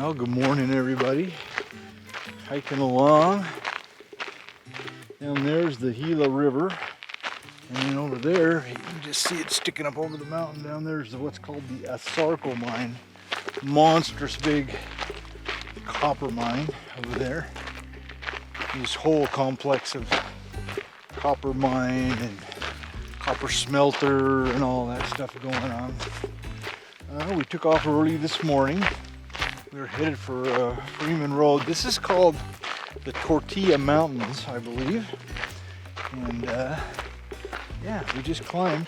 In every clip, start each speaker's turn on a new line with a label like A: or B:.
A: Well, good morning, everybody. Hiking along. Down there's the Gila River. And then over there, you can just see it sticking up over the mountain. Down there's what's called the Atharco Mine. Monstrous big copper mine over there. This whole complex of copper mine and copper smelter and all that stuff going on. We took off early this morning. We were headed for Freeman Road. This is called the Tortilla Mountains, I believe. And yeah, we just climbed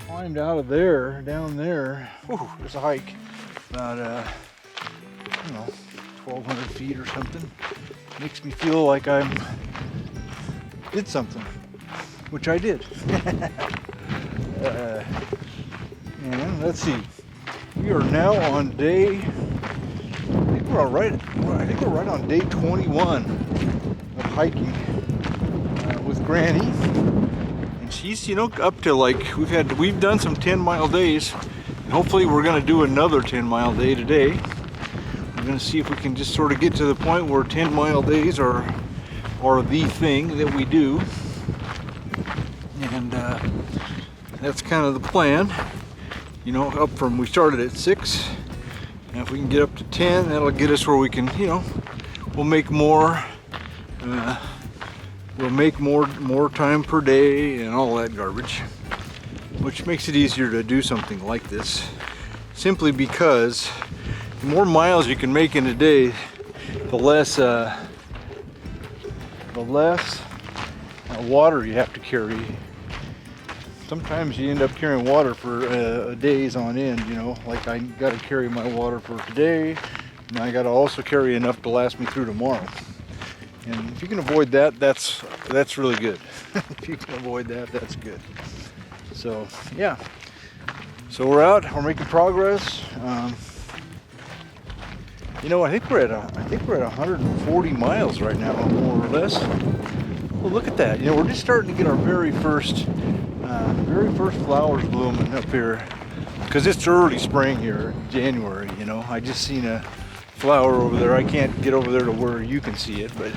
A: out of there, down there. Whew, there's a hike, about 1,200 feet or something. Makes me feel like I did something, which I did. And let's see, we are now on day. I think we're right on day 21 of hiking with Granny. And she's, up to like we've done some 10-mile days. And hopefully we're gonna do another 10-mile day today. We're gonna see if we can just sort of get to the point where 10-mile days are the thing that we do. And that's kind of the plan. We started at 6. And if we can get up to 10, that'll get us where we can, we'll make more time per day and all that garbage, which makes it easier to do something like this, simply because the more miles you can make in a day, the less water you have to carry. Sometimes you end up carrying water for days on end, like I got to carry my water for today, and I got to also carry enough to last me through tomorrow. And if you can avoid that, that's really good. If you can avoid that, that's good. So yeah, so we're out, we're making progress. I think we're at 140 miles right now, more or less. Well, look at that. We're just starting to get our very first flowers blooming up here, because it's early spring here, January. I just seen a flower over there. I can't get over there to where you can see it, but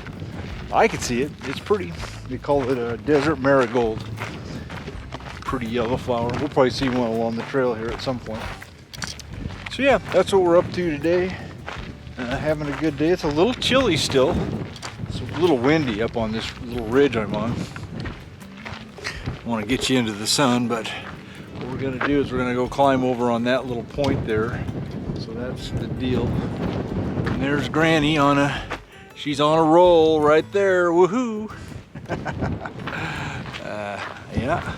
A: I can see it. It's pretty. They call it a desert marigold. Pretty yellow flower. We'll probably see one along the trail here at some point. So yeah, that's what we're up to today. Having a good day. It's a little chilly still. It's a little windy up on this little ridge I'm on. I want to get you into the sun, but what we're going to do is we're going to go climb over on that little point there. So that's the deal. And there's Granny she's on a roll right there. Woohoo! Yeah,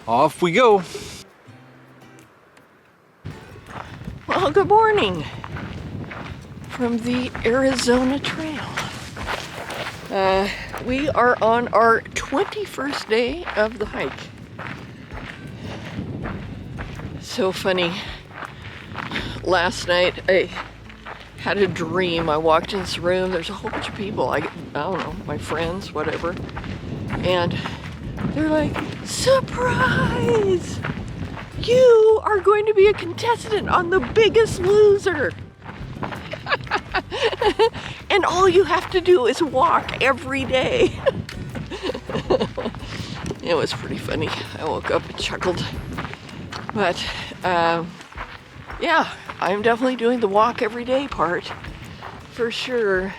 A: off we go.
B: Well, good morning from the Arizona Trail. We are on our 21st day of the hike. So funny. Last night I had a dream. I walked in this room. There's a whole bunch of people. I don't know, my friends, whatever. And they're like, surprise! You are going to be a contestant on The Biggest Loser. And all you have to do is walk every day. It was pretty funny. I woke up and chuckled. But yeah, I'm definitely doing the walk every day part for sure.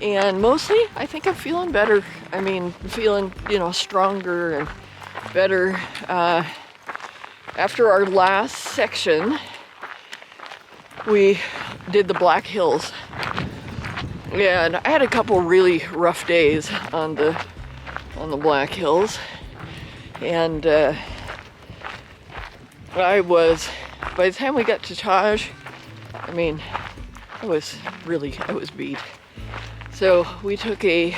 B: And mostly I think I'm feeling better. I mean, feeling, stronger and better. After our last section, we did the Black Hills. And I had a couple really rough days on the Black Hills. And by the time we got to Taj, I was beat. So we took a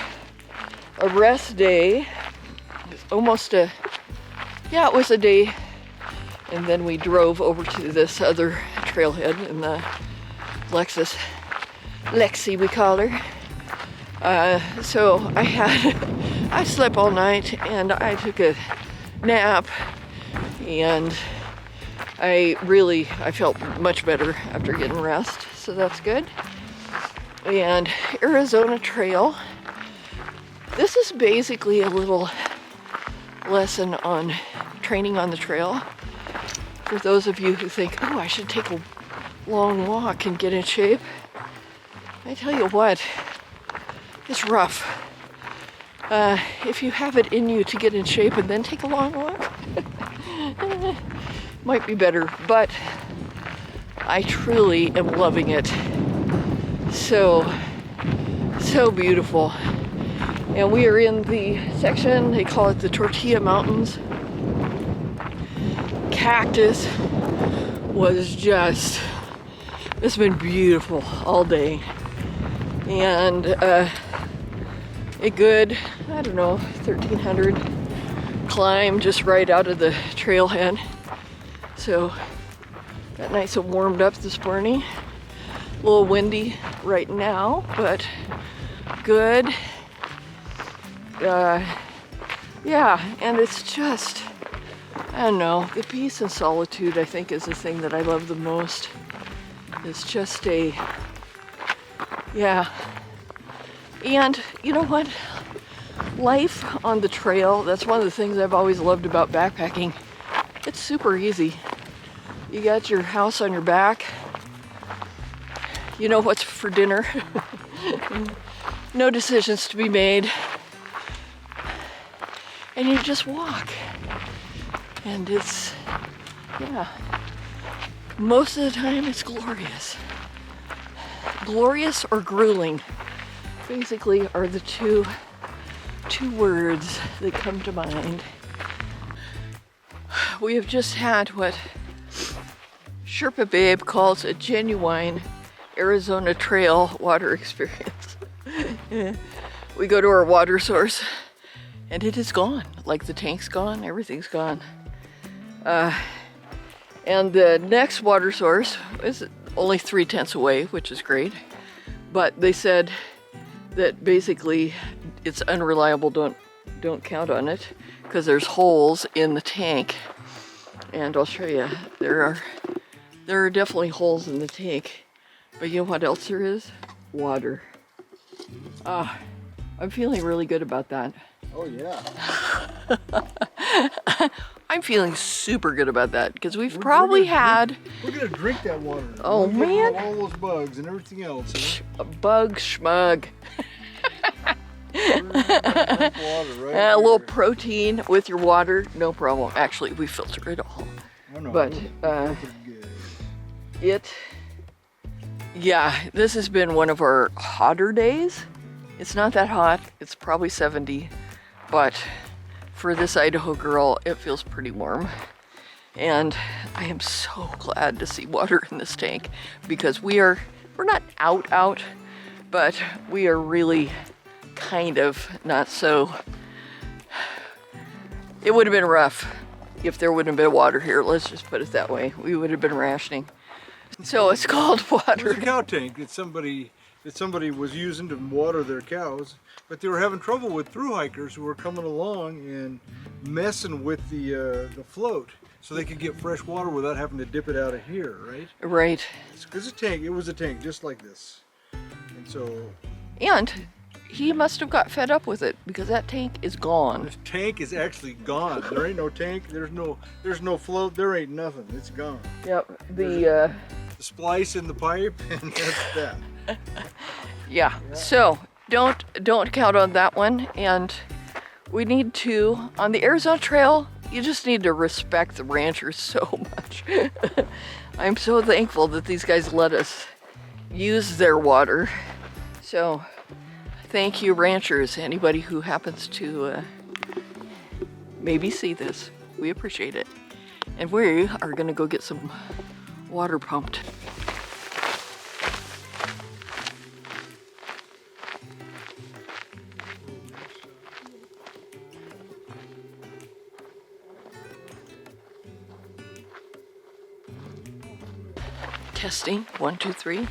B: rest day. It was a day. And then we drove over to this other trailhead in the Lexi, we call her. So I slept all night and I took a nap, and I felt much better after getting rest. so that's good. And Arizona Trail. This is basically a little lesson on training on the trail. For those of you who think, oh, I should take a long walk and get in shape. I tell you what, it's rough. If you have it in you to get in shape and then take a long walk, might be better, but I truly am loving it. So beautiful. And we are in the section, they call it the Tortilla Mountains. Cactus was just, it's been beautiful all day. And a good, I don't know, 1,300 climb just right out of the trailhead. So got nice and warmed up this morning. A little windy right now, but good. Yeah, and it's just, I don't know, the peace and solitude I think is the thing that I love the most. It's just yeah. And you know what? Life on the trail, that's one of the things I've always loved about backpacking. It's super easy. You got your house on your back. You know what's for dinner. No decisions to be made. And you just walk. And it's, yeah. Most of the time it's glorious. Glorious or grueling, basically, are the two words that come to mind. We have just had what Sherpa Babe calls a genuine Arizona Trail water experience. We go to our water source and it is gone. Like the tank's gone, everything's gone. And the next water source is only 3/10 away, which is great. But they said that basically it's unreliable, don't count on it, because there's holes in the tank. And I'll show you, there are definitely holes in the tank. But you know what else there is? Water. I'm feeling really good about that.
A: Oh yeah.
B: I'm feeling super good about that because we're gonna
A: drink that water.
B: Oh man.
A: All those bugs and everything else.
B: A bug schmug.
A: Water,
B: A little protein with your water, no problem. Actually, we filter it all.
A: I know.
B: But yeah, this has been one of our hotter days. It's not that hot. It's probably 70, but for this Idaho girl, it feels pretty warm. And I am so glad to see water in this tank because we're not out, but we are really kind of not so. It would have been rough if there wouldn't have been water here. Let's just put it that way. We would have been rationing. So it's called water.
A: It was a cow tank that somebody was using to water their cows, but they were having trouble with through hikers who were coming along and messing with the float, so they could get fresh water without having to dip it out of here, right?
B: Right.
A: Because it was a tank just like this, and so.
B: And he must have got fed up with it because that tank is gone.
A: The tank is actually gone. There ain't no tank. There's no float. There ain't nothing. It's gone.
B: Yep. The
A: splice in the pipe, and that's that.
B: Yeah. So don't count on that one. And we need to, on the Arizona Trail, you just need to respect the ranchers so much. I'm so thankful that these guys let us use their water. So thank you, ranchers. Anybody who happens to maybe see this, we appreciate it. And we are gonna go get some water pumped. Testing, 1, 2, 3.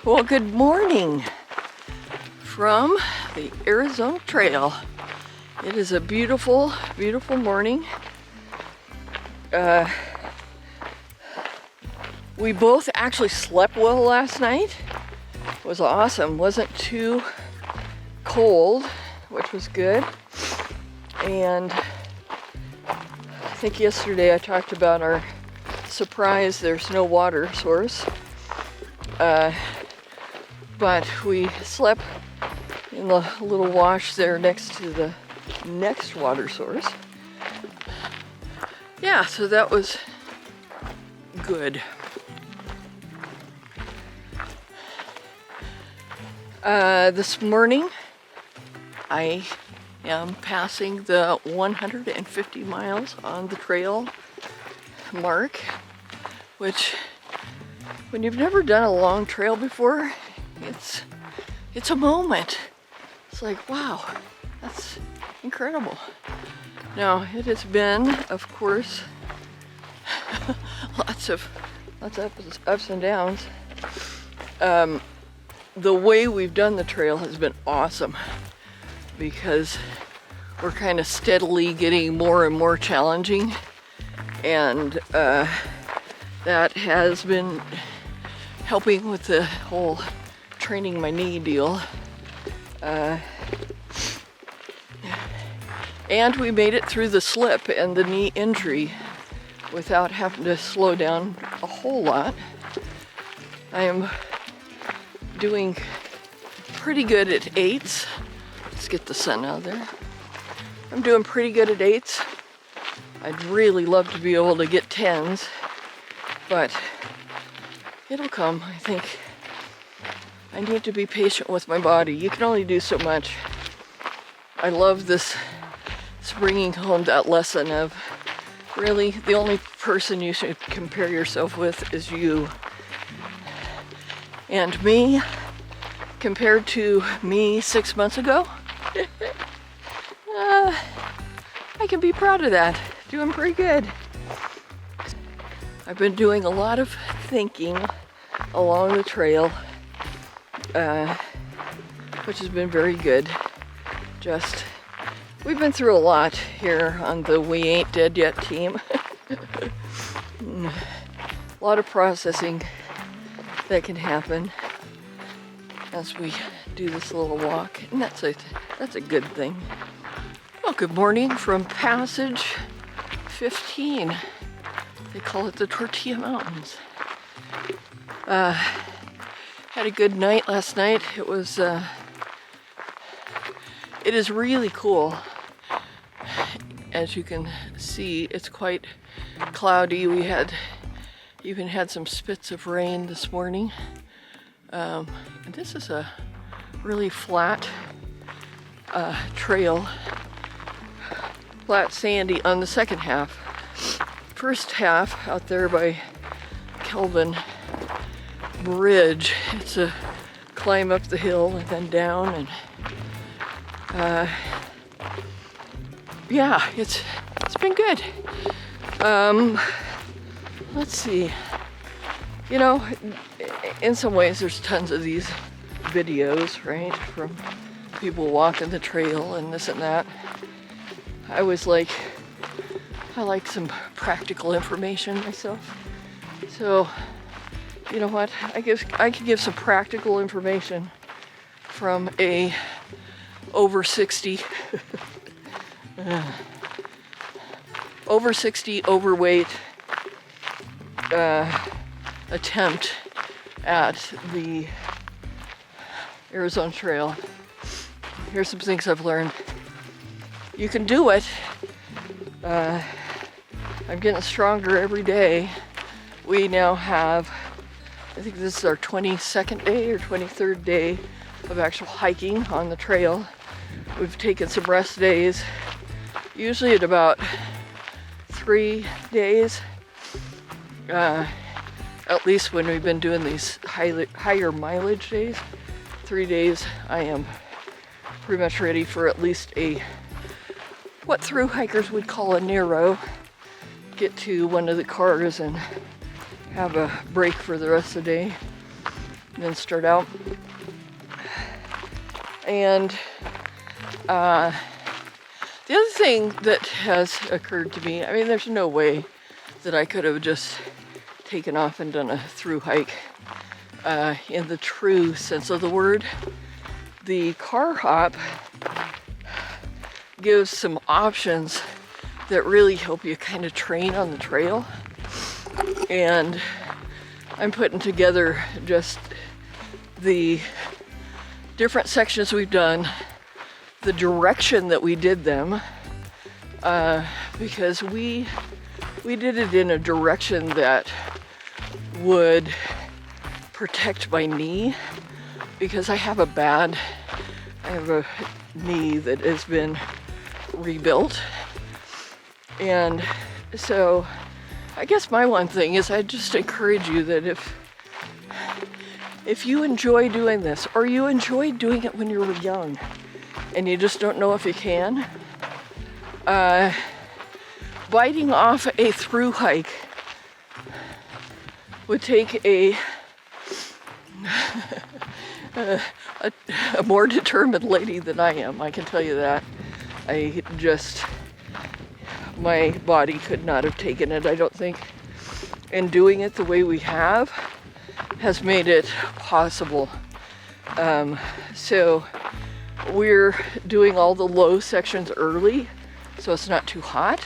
B: Well, good morning from the Arizona Trail. It is a beautiful, beautiful morning. We both actually slept well last night. It was awesome. Wasn't too cold, which was good. And I think yesterday I talked about our surprise there's no water source. But we slept in the little wash there next to the next water source. Yeah, so that was good. This morning, I am passing the 150 miles on the trail mark, which, when you've never done a long trail before, it's a moment. It's like, wow, that's incredible. Now, it has been, of course, lots of ups and downs. The way we've done the trail has been awesome because we're kind of steadily getting more and more challenging, and that has been helping with the whole training my knee deal. And we made it through the slip and the knee injury without having to slow down a whole lot. I am doing pretty good at 8s. Let's get the sun out of there. I'm doing pretty good at 8s. I'd really love to be able to get 10s, but it'll come, I think. I need to be patient with my body. You can only do so much. I love this bringing home that lesson of really the only person you should compare yourself with is you. And me, compared to me 6 months ago, I can be proud of that. Doing pretty good. I've been doing a lot of thinking along the trail, which has been very good. We've been through a lot here on the We Ain't Dead Yet team. A lot of processing that can happen as we do this little walk, and that's a good thing. Well, good morning from Passage 15. They call it the Tortilla Mountains. Had a good night last night. It is really cool. As you can see, it's quite cloudy. We even had some spits of rain this morning. And this is a really flat trail, flat sandy on the second half. First half out there by Kelvin Bridge, it's a climb up the hill and then down, and yeah, it's been good. Let's see. You know, in some ways there's tons of these videos, right, from people walking the trail and this and that. I like some practical information myself. So, you know what? I can give some practical information from a over 60 overweight attempt at the Arizona Trail. Here's some things I've learned. You can do it. I'm getting stronger every day. We now have, I think this is our 22nd day or 23rd day of actual hiking on the trail. We've taken some rest days, usually at about 3 days, at least when we've been doing these higher mileage days. 3 days, I am pretty much ready for at least what thru hikers would call a narrow. Get to one of the cars and have a break for the rest of the day, and then start out. And the other thing that has occurred to me, I mean, there's no way that I could have just taken off and done a through hike in the true sense of the word. The car hop gives some options that really help you kind of train on the trail. And I'm putting together just the different sections we've done, the direction that we did them, because we did it in a direction that would protect my knee, because I have a knee that has been rebuilt. And so I guess my one thing is I just encourage you that if you enjoy doing this, or you enjoyed doing it when you were young and you just don't know if you can, biting off a through hike would take a more determined lady than I am, I can tell you that. My body could not have taken it, I don't think. And doing it the way we have has made it possible. So we're doing all the low sections early, so it's not too hot,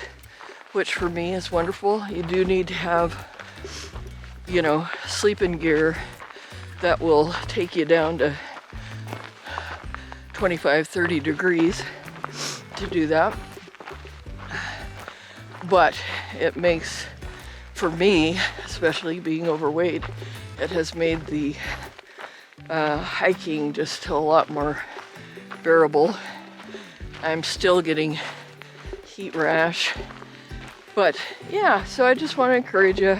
B: which for me is wonderful. You do need to have, sleeping gear that will take you down to 25, 30 degrees to do that. But it makes, for me, especially being overweight, it has made the hiking just a lot more bearable. I'm still getting heat rash. But yeah, so I just want to encourage you,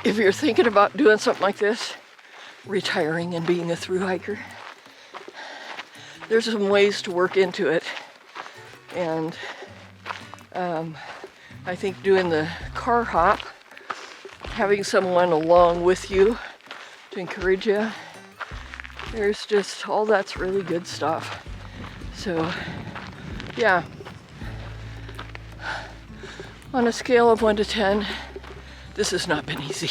B: if you're thinking about doing something like this, retiring and being a through hiker, there's some ways to work into it. And I think doing the car hop, having someone along with you to encourage you, there's just all that's really good stuff. So yeah, on a scale of 1 to 10, this has not been easy.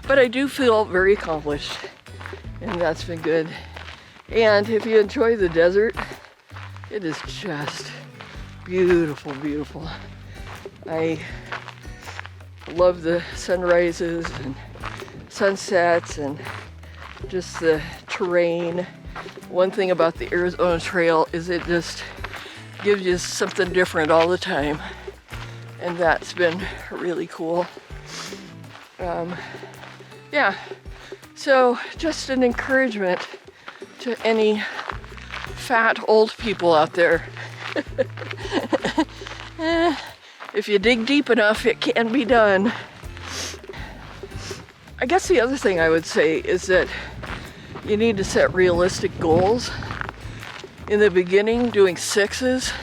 B: But I do feel very accomplished, and that's been good. And if you enjoy the desert, it is just beautiful, beautiful. I love the sunrises and sunsets and just the terrain. One thing about the Arizona Trail is it just gives you something different all the time, and that's been really cool. Yeah, so just an encouragement to any fat old people out there. If you dig deep enough, it can be done. I guess the other thing I would say is that you need to set realistic goals. In the beginning, doing 6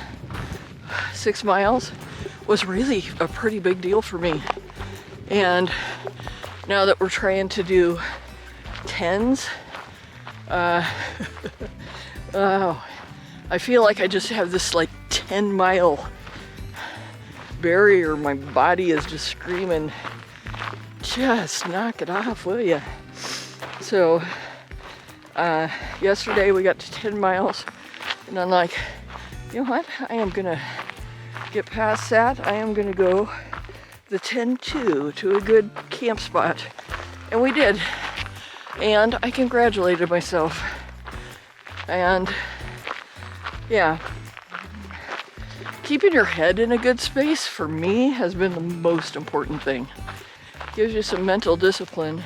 B: miles was really a pretty big deal for me. And now that we're trying to do 10s, I feel like I just have this 10-mile barrier. My body is just screaming, just knock it off, will ya? So yesterday we got to 10 miles, and I'm like, you know what? I am gonna get past that. I am gonna go the 10-2 to a good camp spot. And we did. And I congratulated myself. And yeah, keeping your head in a good space for me has been the most important thing. Gives you some mental discipline.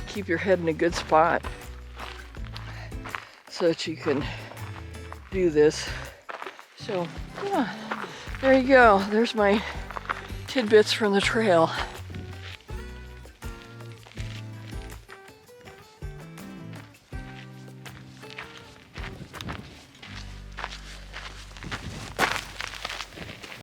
B: Keep your head in a good spot so that you can do this. So yeah, there you go. There's my tidbits from the trail.